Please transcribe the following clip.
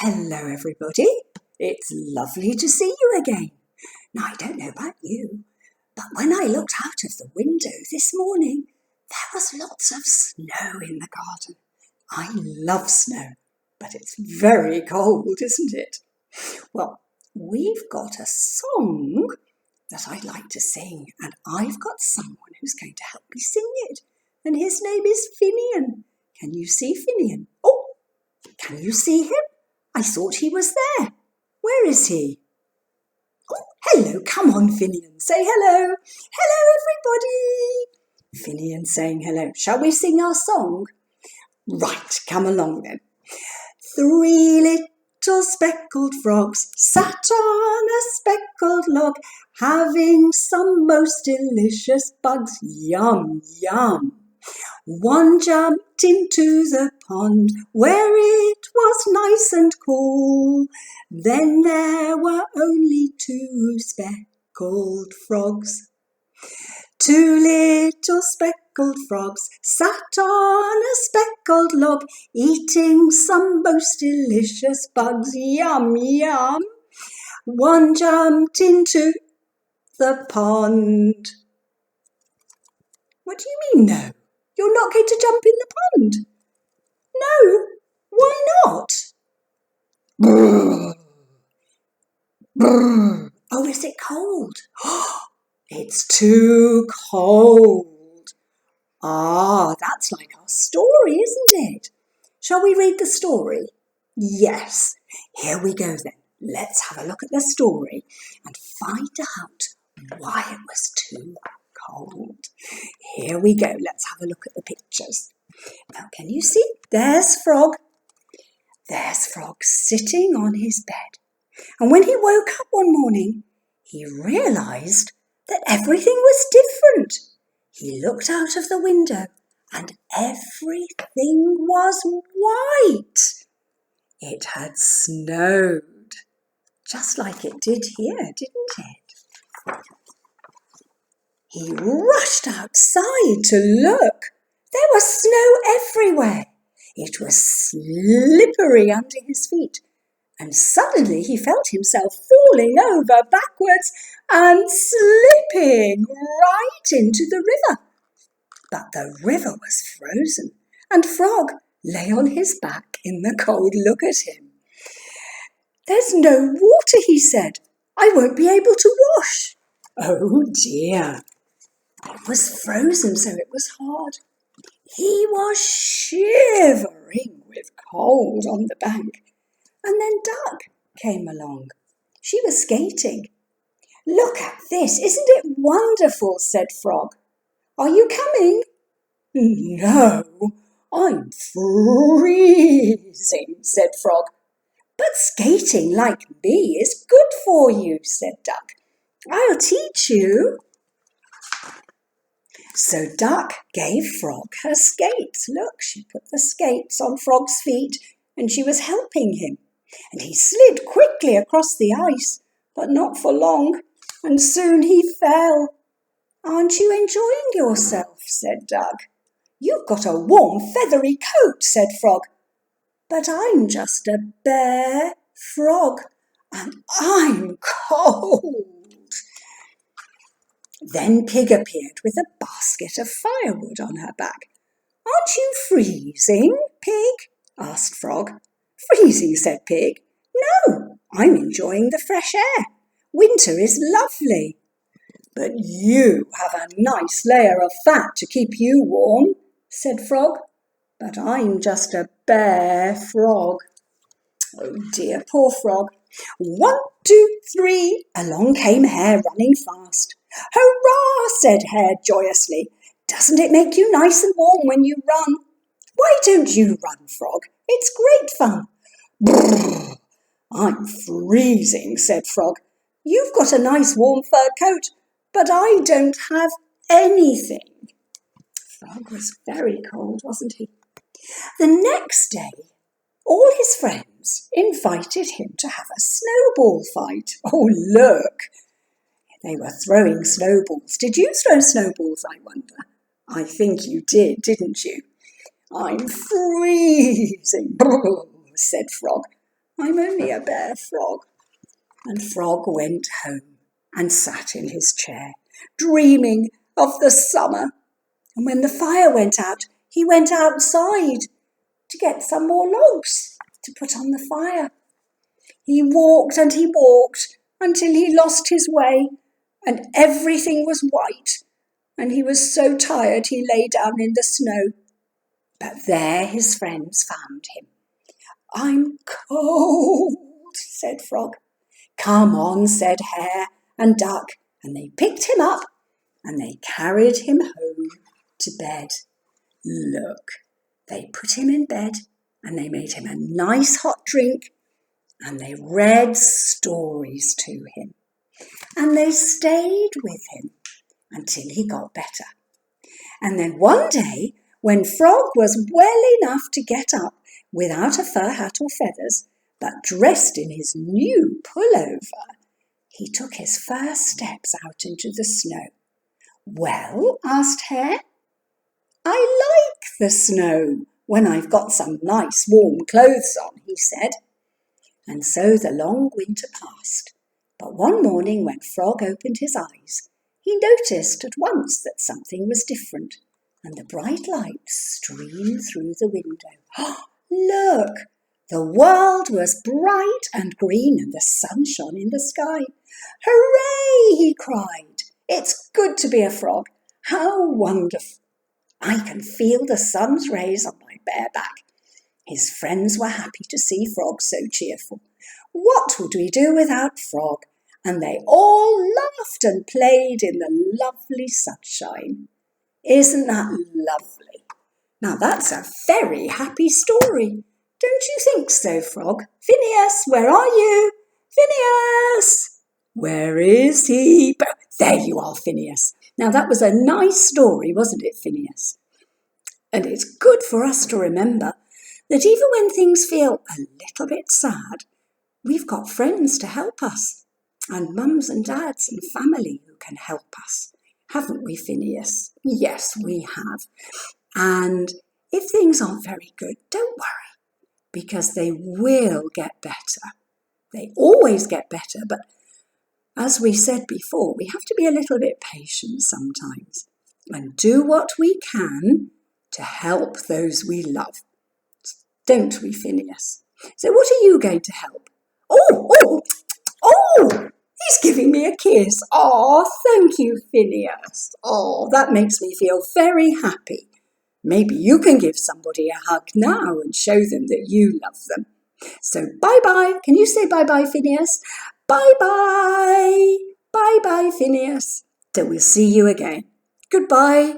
Hello everybody, it's lovely to see you again. Now I don't know about you, but when I looked out of the window this morning, there was lots of snow in the garden. I love snow, but it's very cold, isn't it? Well, we've got a song that I'd like to sing, and I've got someone who's going to help me sing it, and his name is Finian. Can you see Finian? Oh, can you see him? I thought he was there. Where is he? Oh, hello, come on, Finian, say hello. Hello, everybody. Finian saying hello. Shall we sing our song? Right, come along then. 3 little speckled frogs sat on a speckled log, having some most delicious bugs. Yum, yum. One jumped into the pond where it was nice and cool. Then there were only 2 speckled frogs. 2 little speckled frogs sat on a speckled log, eating some most delicious bugs. Yum, yum. One jumped into the pond. What do you mean, no? You're not going to jump in the pond? No, why not? Brrr. Brrr. Oh, is it cold? It's too cold. Ah, that's like our story, isn't it? Shall we read the story? Yes, here we go then. Let's have a look at the story and find out why it was too cold. Here we go. Let's have a look at the pictures. Now, can you see? There's Frog. There's Frog sitting on his bed. And when he woke up one morning, he realised that everything was different. He looked out of the window and everything was white. It had snowed, just like it did here, didn't it? He rushed outside to look. There was snow everywhere. It was slippery under his feet, and suddenly he felt himself falling over backwards and slipping right into the river. But the river was frozen, and Frog lay on his back in the cold. Look at him. There's no water, he said. I won't be able to wash. Oh dear. It was frozen, so it was hard. He was shivering with cold on the bank. And then Duck came along. She was skating. Look at this, isn't it wonderful, said Frog. Are you coming? No, I'm freezing, said Frog. But skating like me is good for you, said Duck. I'll teach you. So Duck gave Frog her skates. Look, she put the skates on Frog's feet and she was helping him. And he slid quickly across the ice, but not for long, and soon he fell. Aren't you enjoying yourself? Said Duck. You've got a warm, feathery coat, said Frog. But I'm just a bare frog, and I'm cold. Then Pig appeared with a basket of firewood on her back. Aren't you freezing, Pig? Asked Frog. Freezing, said Pig. No, I'm enjoying the fresh air. Winter is lovely. But you have a nice layer of fat to keep you warm, said Frog. But I'm just a bare frog. Oh dear, poor Frog. 1, 2, 3. Along came Hare running fast. Hurrah, said Hare joyously. Doesn't it make you nice and warm when you run? Why don't you run, Frog? It's great fun. Brrr, I'm freezing, said Frog. You've got a nice warm fur coat, but I don't have anything. Frog was very cold, wasn't he? The next day, all his friends invited him to have a snowball fight. Oh, look! They were throwing snowballs. Did you throw snowballs, I wonder? I think you did, didn't you? I'm freezing, said Frog. I'm only a bare frog." And Frog went home and sat in his chair, dreaming of the summer. And when the fire went out, he went outside to get some more logs to put on the fire. He walked and he walked until he lost his way, and everything was white, and he was so tired he lay down in the snow. But there his friends found him. "I'm cold," said Frog. "Come on," said Hare and Duck, and they picked him up and they carried him home to bed. Look, they put him in bed and they made him a nice hot drink and they read stories to him and they stayed with him until he got better. And then one day, when Frog was well enough to get up without a fur hat or feathers, but dressed in his new pullover, he took his first steps out into the snow. "Well," asked Hare. "I like the snow when I've got some nice warm clothes on," he said. And so the long winter passed. But one morning when Frog opened his eyes, he noticed at once that something was different, and the bright lights streamed through the window. Look! The world was bright and green and the sun shone in the sky. "Hooray!" he cried. "It's good to be a frog. How wonderful! I can feel the sun's rays on my bare back." His friends were happy to see Frog so cheerful. What would we do without Frog? And they all laughed and played in the lovely sunshine. Isn't that lovely? Now that's a very happy story. Don't you think so, Frog? Phineas, where are you? Phineas! Where is he? There you are, Phineas. Now that was a nice story, wasn't it, Phineas? And it's good for us to remember that even when things feel a little bit sad, we've got friends to help us, and mums and dads and family who can help us. Haven't we, Phineas? Yes, we have. And if things aren't very good, don't worry, because they will get better. They always get better, but as we said before, we have to be a little bit patient sometimes and do what we can to help those we love. Don't we, Phineas? So what are you going to help? Oh, he's giving me a kiss. Oh, thank you, Phineas. Oh, that makes me feel very happy. Maybe you can give somebody a hug now and show them that you love them. So bye-bye. Can you say bye-bye, Phineas? Bye-bye. Bye-bye, Phineas. So we'll see you again. Goodbye.